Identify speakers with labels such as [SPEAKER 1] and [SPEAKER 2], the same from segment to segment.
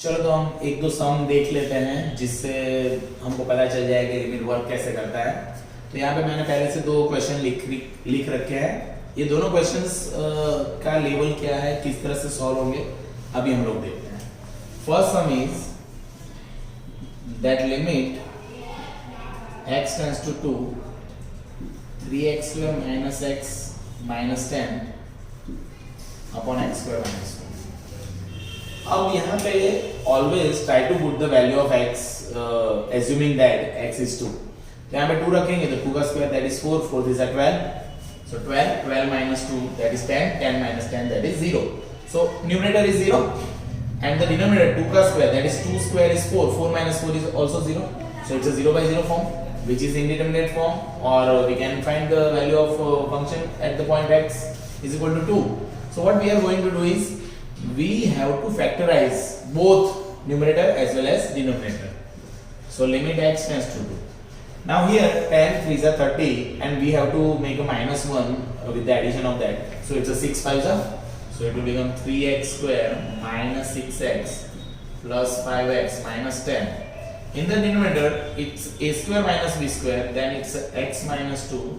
[SPEAKER 1] चलो तो हम एक दो सम देख लेते हैं जिससे हमको पता चल जाएगा लिमिट वर्क कैसे करता है। तो यहाँ पे मैंने पहले से दो क्वेश्चन लिख रखे हैं। ये दोनों क्वेश्चंस का लेवल क्या है, किस तरह से सॉल्व होंगे, अभी हम लोग देखते हैं। First sum is that limit x tends to 2 3x square minus x minus 10 upon x square minus 2। अब यहाँ पे always try to put the value of x assuming that x is 2। यहाँ पे 2 रखेंगे तो 2 का square that is 4, 4 is 12, so 12 minus 2 that is 10, 10 minus 10 that is 0। So numerator is 0 and the denominator 2 का square that is 2 square is 4, 4 minus 4 is also 0, so it's a 0 by 0 form which is indeterminate form, or we can find the value of function at the point x is equal to 2। So what we are going to do is we have to factorize both numerator as well as denominator। So limit x tends to 2। Now here 10 3s are 30 and we have to make a minus 1 with the addition of that, so it's a 6 5s are, so it will become 3x square minus 6x plus 5x minus 10। In the denominator it's a square minus b square, then it's x minus 2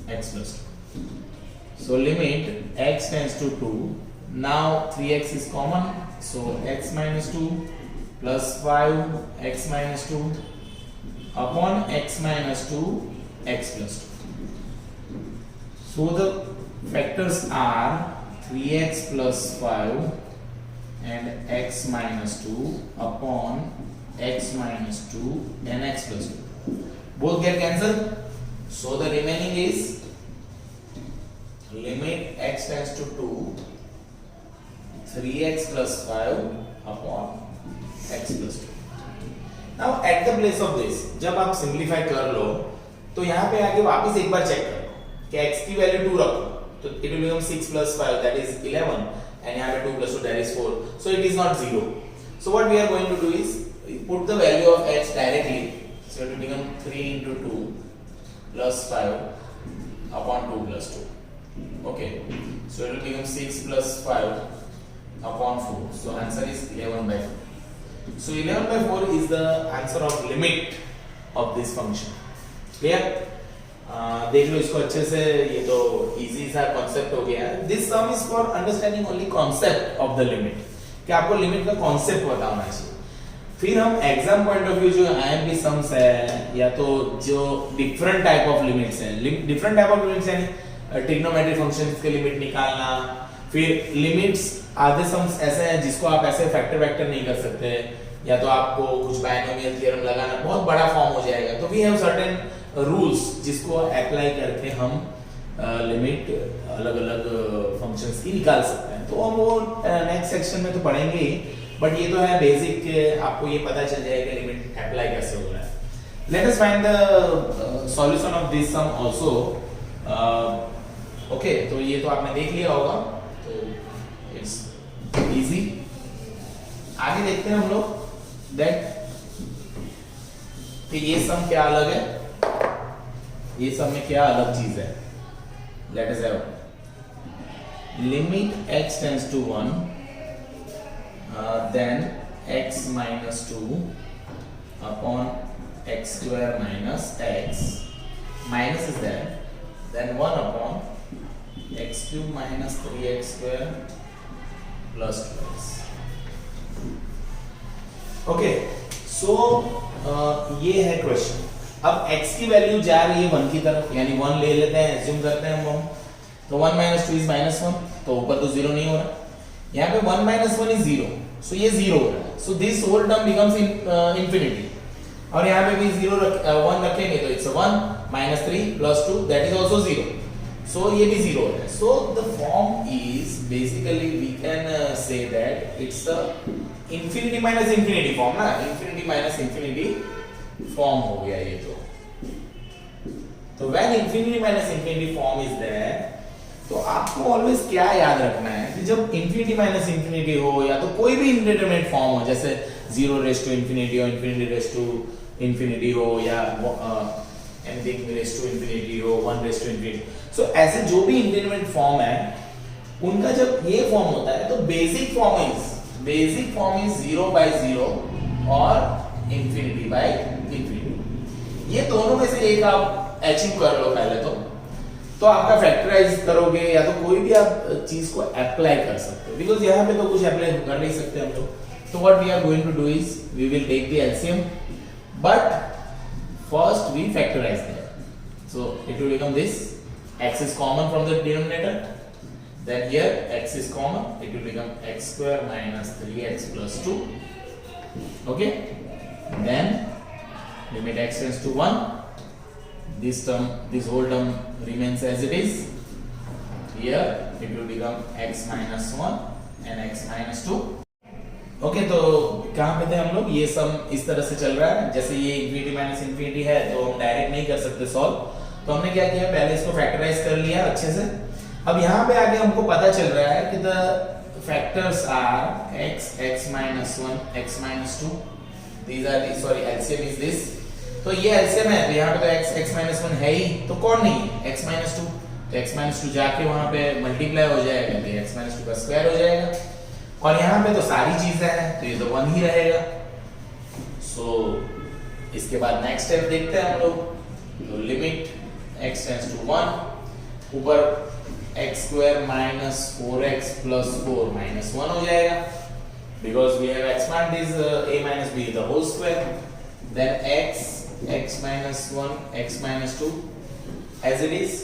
[SPEAKER 1] x plus 2। So limit x tends to 2। Now 3x is common, so x minus 2 plus 5 x minus 2 upon x minus 2 x plus 2। So the factors are 3x plus 5 and x minus 2 upon x minus 2 and x plus 2, both get cancelled, so the remaining is limit x tends to 2 3x plus 5 upon x plus 2। Now at the place of this जब आप simplify कर लो तो यहाँ पे आके वापस एक बार check करो कि x की वैल्यू 2 रखो तो it will become 6 plus 5 that is 11 and यहाँ पे 2 plus 2 that is 4, so it is not 0। So what we are going to do is put the value of x directly, so it will become 3 into 2 plus 5 upon 2 plus 2, okay, so it will become 6 plus 5 upon 4, so answer is 11 by 4। So 11 by 4 is the answer of limit of this function। clear? देख लो इसको अच्छे से, ये तो easy सा concept हो गया। This some is for understanding only concept of the limit, कि आपको लिमिट का कॉन्सेप्ट पता होना चाहिए। फिर हम एग्जाम पॉइंट ऑफ व्यू जो आईएमपी सम्स है या तो जो डिफरेंट टाइप ऑफ लिमिट्स हैं, डिफरेंट टाइप ऑफ लिमिट्स यानी ट्रिग्नोमेट्रिक फंक्शंस के लिमिट निकालना, फिर लिमिट्स आधे सम्स ऐसे हैं जिसको आप ऐसे फैक्टर वेक्टर नहीं कर सकते, या तो आपको कुछ बायनोमियल थ्योरम लगाना, बहुत बड़ा फॉर्म हो जाएगा। तो वी हैव सर्टेन रूल्स जिसको अप्लाई करके हम लिमिट अलग अलग फंक्शंस की निकाल सकते हैं। तो हम वो नेक्स्ट सेक्शन में तो पढ़ेंगे ही, बट ये तो है बेसिक, आपको ये पता चल जाएगा लिमिट अप्लाई कैसे हो रहा है। Let us find the solution of this sum also. Okay, तो ये तो आपने देख लिया होगा, तो इट्स इजी। आगे देखते हैं हम लोग दैट कि ये सम क्या अलग है, ये सम में क्या अलग चीज है। Let us have limit x tends to 1 then x minus 2 upon x square minus x, minus is there, then 1 upon x cube minus 3x square plus 2x। okay, so ये है क्वेश्चन। अब x की value जा रही है 1 की तरफ, यानी 1 ले लेते हैं, एज्यूम करते हैं हम, तो 1 minus 2 is -1, तो ऊपर तो 0 नहीं हो रहा, यहाँ पे 1 minus 1 is 0, so ये 0 हो रहा है, so this whole term becomes infinity। और यहाँ पे भी 1 रखेंगे तो it's 1 minus 3 plus 2 that is also 0, so ये भी 0 हो रहा है। So the form is basically we can say that it's a infinity minus infinity form ना, infinity minus infinity form हो गया ये तो when infinity minus infinity form is there, तो आपको ऑलवेज क्या याद रखना है कि जब इंफिनिटी माइनस इंफिनिटी हो या तो कोई भी इंडिटरमिनेट फॉर्म हो, जैसे 0 रेस टू इंफिनिटी हो, इंफिनिटी रेस टू इंफिनिटी हो, या एनीथिंग रेस टू इंफिनिटी हो, 1 रेस टू इंफिनिटी, सो ऐसे जो भी इंडिटरमिनेट फॉर्म है उनका जब ये फॉर्म होता है तो basic form is basic form is 0 by 0 और इंफिनिटी by इंफिनिटी। ये दोनों में से एक आप अचीव कर लो पहले तो आपका फैक्टराइज करोगे या तो कोई भी आप चीज को अप्लाई कर सकते हो, बिकॉज यहाँ पे तो कुछ अप्लाई कर नहीं सकते हम लोग। तो what we are going to do is we will take the LCM, but first we factorise that. So it will become this, x is common from the denominator, then here x is common, it will become x square minus 3x plus 2. Okay, then limit x tends to 1, this term, this whole term remains as it is. Here it will become x minus 1 and x minus 2. Okay तो कहाँ पे थे हम लोग? ये सम इस तरह से चल रहा है, जैसे ये इंफिनिटी माइनस इंफिनिटी है तो हम डायरेक्ट नहीं कर सकते सॉल्व, तो हमने क्या किया, पहले इसको फैक्टराइज कर लिया अच्छे से। अब यहाँ पे आगे हमको पता चल रहा है कि the factors are x, x minus 1, x minus 2, these are the, sorry, LCM is this, तो ये LCM है, तो यहाँ पे तो x, x minus 1 है ही, तो कौन नहीं है? x minus 2, तो x minus 2 जाके वहाँ पे मल्टीप्लाई हो जाएगा, तो x minus 2 का स्क्वायर हो जाएगा, और यहाँ पे तो सारी चीजें हैं तो ये तो 1 ही रहेगा। सो इसके बाद नेक्स्ट स्टेप देखते हैं हम लोग, तो लिमिट x टेंड्स टू 1, ऊपर x square minus 4x plus 4 minus 1 हो जाएगा, because we have expand this a minus b the whole square, then x minus 1, x minus 2 as it is.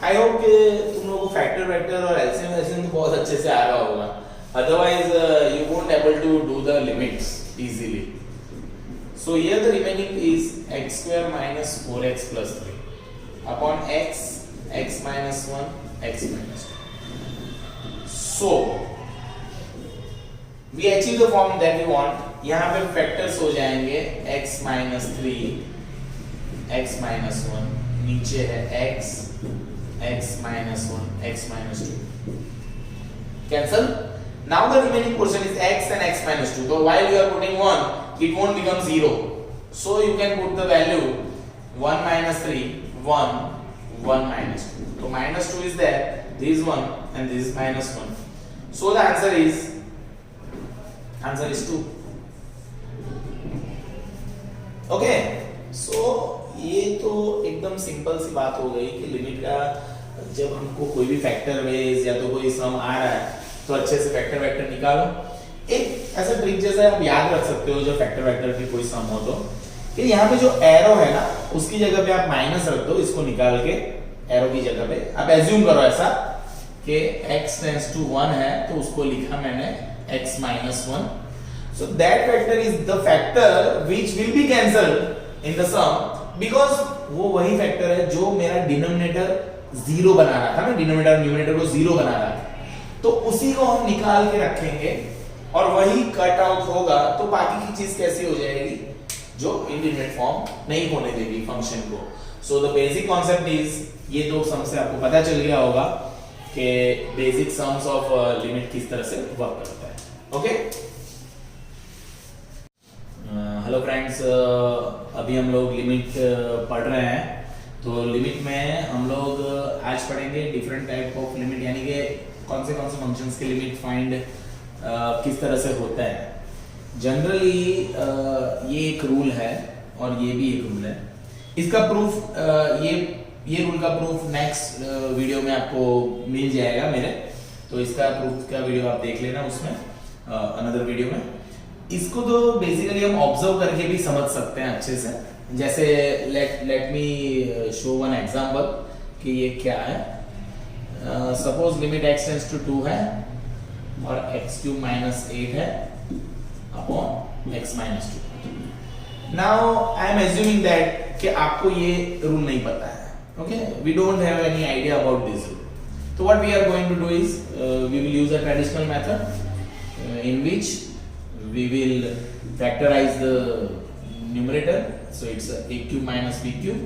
[SPEAKER 1] I hope कि तुम लोगों को factor vector और LCM तो बहुत अच्छे से आ रहा होगा, otherwise you won't able to do the limits easily. So here the remaining is x square minus 4x plus 3 upon x, x minus 1, x minus 2. So we achieve the form that we want. यहाँ पे factors हो जाएंगे x minus 3, x minus 1, नीचे है x, x minus 1, x minus 2, cancel. Now the remaining portion is x and x minus 2. So while you are putting 1, it won't become 0. So you can put the value 1 minus 3, 1, 1 minus 2. So minus 2 is there, this is 1 and this is minus 1. So the answer is 2. Okay. So ये तो एकदम simple सी बात हो गई कि limit का जब हमको कोई भी फैक्टर वेज या तो कोई सम आ रहा है तो अच्छे से फैक्टर वेक्टर निकालो। एक ऐसा ट्रिक जैसा आप याद रख सकते हो जब फैक्टर वेक्टर की कोई सम हो तो, कि यहाँ पे जो एरो है ना उसकी जगह पे आप माइनस रख दो, इसको निकाल के एरो की जगह पे आप एज्यूम करो ऐसा कि x टेंड्स टू 1 है तो उसको लिखा मैंने x minus 1. So that factor is the factor which will be cancelled in the sum, because वो वही फैक्टर है जो मेरा डिनोमिनेटर 0 बना रहा था, मैं डिनोमिनेटर न्यूमरेटर को 0 बना रहा था, तो उसी को हम निकाल के रखेंगे और वही कट आउट होगा, तो बाकी की चीज कैसी हो जाएगी, जो इंडिफिनिट फॉर्म नहीं होने देगी फंक्शन को। So the basic concept is, ये दो सम से आपको पता चल गया होगा कि बेसिक सम्स ऑफ लिमिट किस तरह से वर्क करता है। ओके, हेलो फ्रेंड्स, अभी हम लोग लिमिट पढ़ रहे हैं, तो लिमिट में हम लोग आज पढ़ेंगे डिफरेंट टाइप ऑफ लिमिट, यानी कि कौन से फंक्शंस के लिमिट फाइंड किस तरह से होता है। जनरली ये एक रूल है और ये भी एक रूल है, इसका प्रूफ ये रूल का प्रूफ नेक्स्ट वीडियो में आपको मिल जाएगा मेरे, तो इसका प्रूफ का वीडियो आप देख लेना उसमें अनदर वीडियो में। इसको तो बेसिकली हम ऑब्जर्व करके भी समझ सकते हैं अच्छे से, जैसे let me show one example कि ये क्या है। Suppose limit x tends to 2 है और x क्यूब माइनस 8 है upon x minus 2। Now I am assuming that कि आपको ये रूल नहीं पता है, okay, we don't have any idea about this rule. तो what we are going to do is we will use a traditional method in which we will factorize the numerator, so it's a cube minus b cube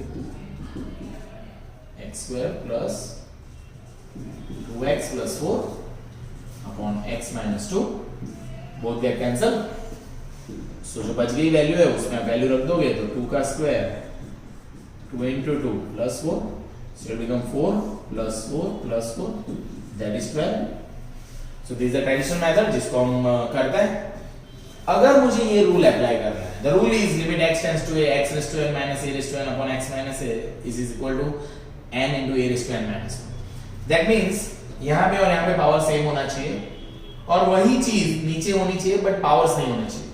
[SPEAKER 1] x square plus 2x plus 4 upon x minus 2, both get cancelled, so जो बच गई value है उसमें value रख दोगे तो 2 का square 2 into 2 plus 4, so it become 4 plus 4 plus 4, that is 12. So this is the traditional method जिसको हम करते हैं। अगर मुझे ये रूल अप्लाई करना है, the rule is limit x tends to a x raised to n minus a raised to n upon x minus a is equal to n into a raised to n minus 1। That means यहां पे और यहां पे power same होना चाहिए और वही चीज नीचे होनी चाहिए बट पावर्स नहीं होना चाहिए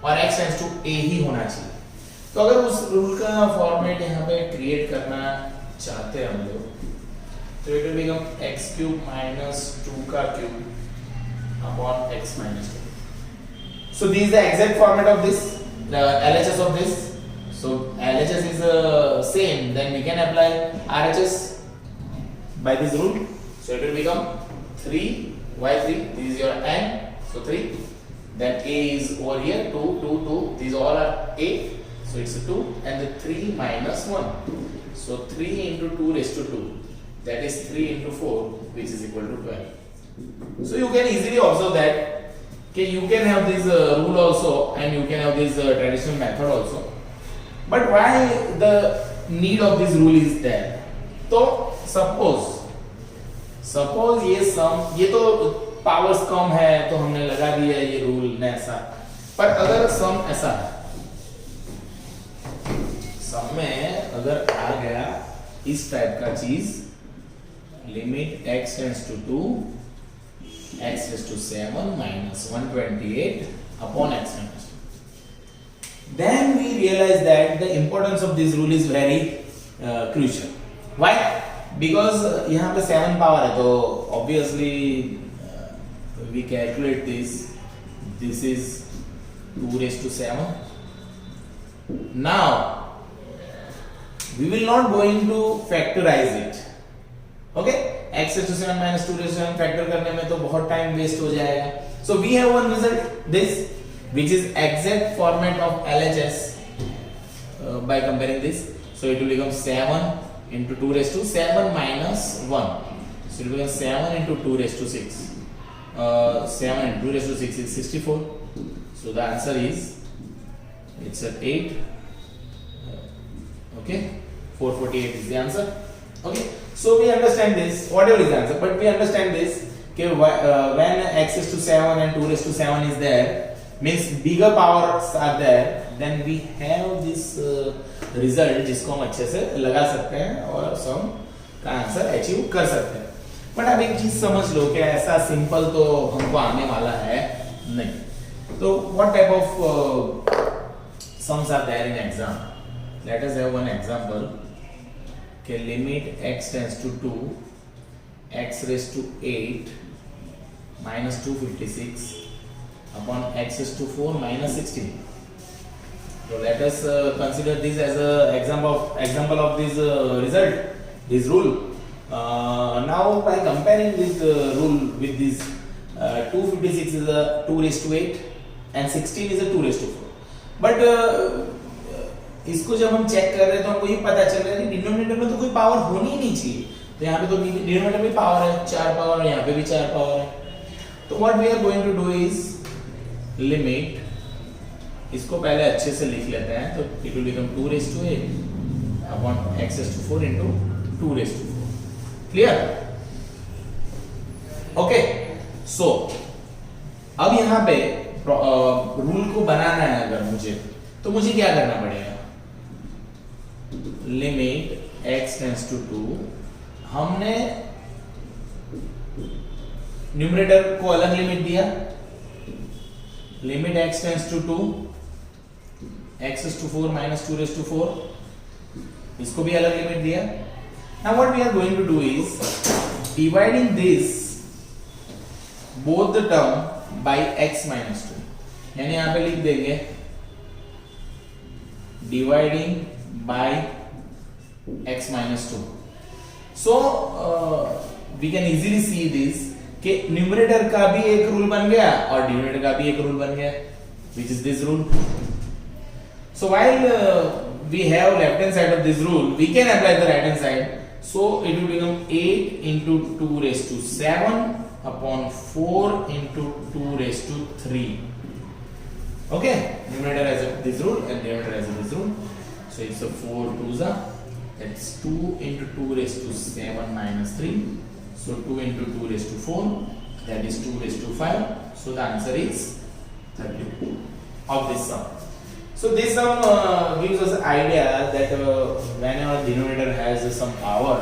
[SPEAKER 1] और x टेंड्स टू a ही होना चाहिए। तो अगर उस रूल का फॉर्मेट यहां पे क्रिएट करना चाहते हैं हम लोग, तो it will become x cube minus 2 का cube upon x minus 2। So this is the exact format of this, the LHS of this. So LHS is same, then we can apply RHS by this rule. So it will become 3 y 3. This is your n. So 3. Then a is over here 2 2 2. These all are a. So it's a 2 and the 3 minus 1. So 3 into 2 raised to 2. That is 3 into 4, which is equal to 12. So you can easily observe that. Okay, you can have this rule also and you can have this traditional method also, but why the need of this rule is there? तो suppose ये तो powers come है तो हमने लगा दिया ये rule ने ऐसा, पर अगर सम ऐसा है, सम में अगर आ गया इस टाइप का चीज, limit x tends to 2 x raised to 7 minus 128 upon x minus 2. Then we realize that the importance of this rule is very crucial. Why? Because यहाँ पे 7 power है तो obviously we calculate this. This is 2 raised to 7. Now we will not going to factorize it. Okay? x raised to 7 minus 2 raised to 7 factor करने में तो बहुत time waste हो जाएगा। So we have one result, this, which is exact format of LHS by comparing this. So it will become 7 into 2 raised to 7 minus 1. So it will become 7 into 2 raised to 6. 7 into 2 raised to 6 is 64. So the answer is, it's at 8. Okay, 448 is the answer. Okay, so we understand this, whatever is the answer, but we understand this, okay, when x raised to 7 and 2 raised to 7 is there, means bigger powers are there, then we have this result जिसको हम अच्छे से लगा सकते हैं और सम का answer achieve कर सकते हैं। बट अब एक चीज समझ लो कि ऐसा सिंपल तो हमको आने वाला है नहीं। तो what type of sums are there in exam? Let us have one example. Okay, limit x tends to 2 x raised to 8 minus 256 upon x raised to 4 minus 16. So let us consider this as a example of this result, this rule. Now by comparing this rule with this 256 is a 2 raised to 8 and 16 is a 2 raised to 4. But इसको जब हम check कर रहे हैं तो हमको ये पता चल रहा है कि डिनोमिनेटर में तो कोई पावर होनी ही नहीं चाहिए, तो यहाँ पे तो डिनोमिनेटर में पावर है 4 पावर, यहाँ पे भी 4 पावर है। तो what we are going to do is limit, इसको पहले अच्छे से लिख लेते हैं, तो it will become 2 raised to 8 upon x raised to 4 into 2 raised to 4। Clear? Okay, so अब यहाँ पे रूल को बनाना है अगर मुझे, तो मुझे क्या करना पड़ेगा? लिमिट x टेंड्स टू 2, हमने न्यूमरेटर को अलग लिमिट दिया, limit x tends to 2 x raised to 4 minus 2 raised to 4, इसको भी अलग लिमिट दिया। Now what we are going to do is dividing this both the term by x minus 2, यानी यहां पे लिख देंगे dividing by x minus 2. So we can easily see this कि न्यूमरेटर का भी एक रूल बन गया और डिनोमिनेटर का भी एक रूल बन गया, which is this rule. So while we have left hand side of this rule, we can apply the right hand side. So it will become 8 into 2 raised to 7 upon 4 into 2 raised to 3. Okay, numerator has this rule and denominator has this rule. So it's a 4 2s are, that's 2 into 2 raised to 7 minus 3. So 2 into 2 raised to 4 that is 2 raised to 5. So the answer is 32 of this sum. So this sum gives us idea that whenever denominator has some power,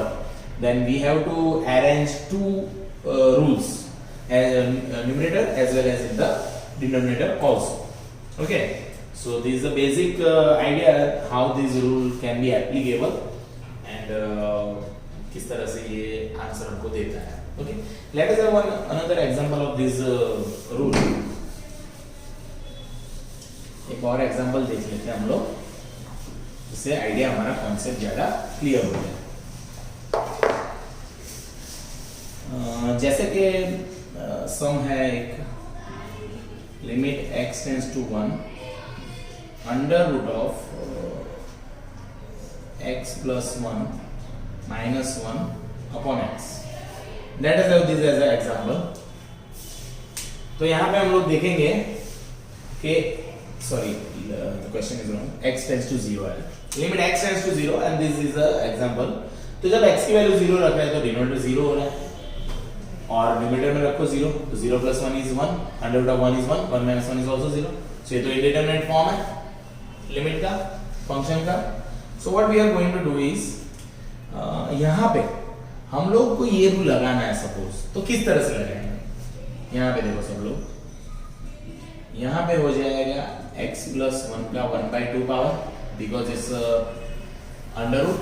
[SPEAKER 1] then we have to arrange two rules, numerator as well as in the denominator also. Okay, so this is the basic idea how this rule can be applicable and किस तरह से ये answer हमको देता है. Okay, let us have another example of this rule. एक और example देख लेते हैं हम लोग, इससे आइडिया हमारा कॉन्सेप्ट ज्यादा क्लियर हो जाए. जैसे कि सम है एक limit x tends to 1 under root of x plus 1 minus 1 upon x. Let us have this as a example. तो यहाँ पे हम लोग देखेंगे कि sorry, the question is wrong. X tends to 0 है. Limit x tends to 0 and this is a example. तो जब x की वैल्यू 0 रख रहे हैं तो डिनोमिनेटर 0 हो रहा है और न्यूमरेटर में रखो 0, तो 0 plus 1 is 1, under root of 1 is 1, 1 minus 1 is also 0. So ये तो इंडिटरमिनेट फॉर्म है लिमिट का, फंक्शन का. So what we are going to do is यहाँ पे हम लोग को ये रूल लगाना है सपोज. तो किस तरह से लगाएंगे? यहाँ पे देखो सब लोग, यहाँ पे हो जाएगा x plus 1 का 1/2 power because it's under root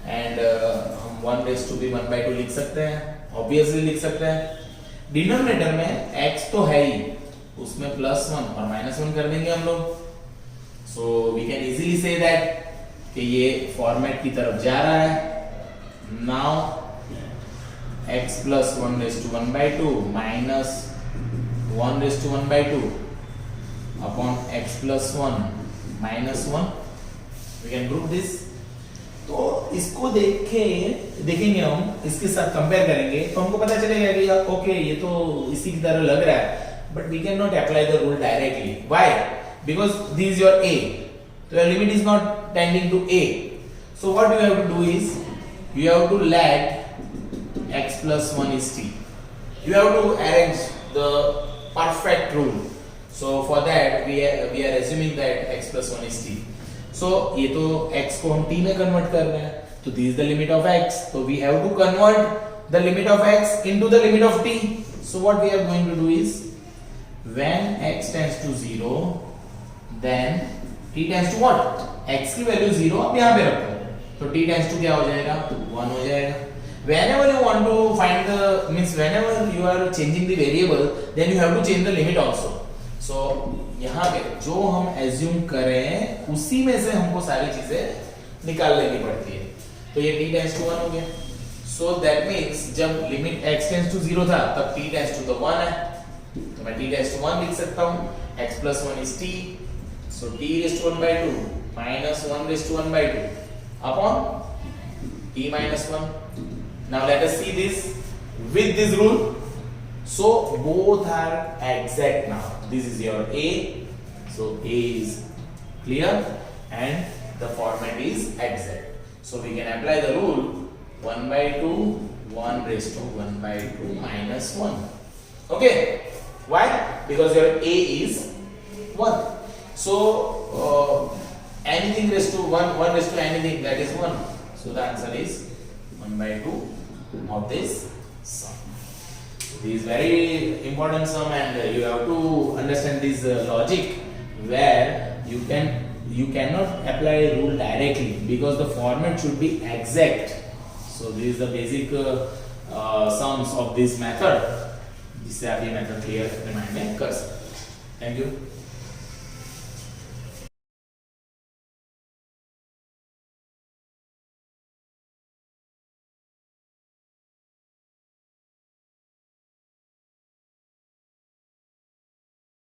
[SPEAKER 1] and हम 1 raised to 1/2 लिख सकते हैं, ऑब्वियसली लिख सकते हैं. डिनोमिनेटर में x तो है ही, उसमें +1 और -1 कर देंगे हम लोग. So we can easily see that कि ये फॉर्मेट की तरफ जा रहा है. Now x plus 1 raised to 1/2 minus 1 raised to 1/2 upon x plus 1 minus 1. We can prove this. तो इसको देखेंगे हम, इसके साथ कंपेयर करेंगे तो हमको पता चलेगा कि ओके ये तो इसी की तरह लग रहा है, but we can not apply the rule directly. Why? Because this is your a, तो your limit is not tending to a. So what you have to do is you have to let x plus 1 is t. You have to arrange the perfect rule. So for that we are assuming that x plus 1 is t. So ये तो x को हम t में convert कर रहे हैं, तो this is the limit of x. So we have to convert the limit of x into the limit of t. So what we are going to do is when x tends to 0 then t tends to what? x की value 0 अब यहाँ पे रखो तो t tends to क्या हो जाएगा? 1 हो जाएगा. Whenever you want to find the means whenever you are changing the variable then you have to change the limit also. So यहाँ पे जो हम assume करें उसी में से हमको सारी चीजें निकाल लेनी पड़ती है. तो ये t tends to 1 हो गया. So that means जब limit x tends to 0 था तब t tends to the 1 है, तो मैं t tends to 1 लिख सकता हूँ. x plus 1 is t, so t raised to 1/2 minus 1 raised to 1/2 upon t minus 1. Now let us see this with this rule. So both are exact now. This is your a, so a is clear and the format is exact. So we can apply the rule 1/2 1 raised to 1/2 minus 1. Okay, why? Because your a is 1. So anything raised to 1 raised to anything, that is 1. So the answer is 1/2 of this sum. This is very important sum and you have to understand this logic where you cannot apply a rule directly because the format should be exact. So this is the basic sums of this method, जिससे आप ये method clear अपने mind में कर सकते हैं. Thank you.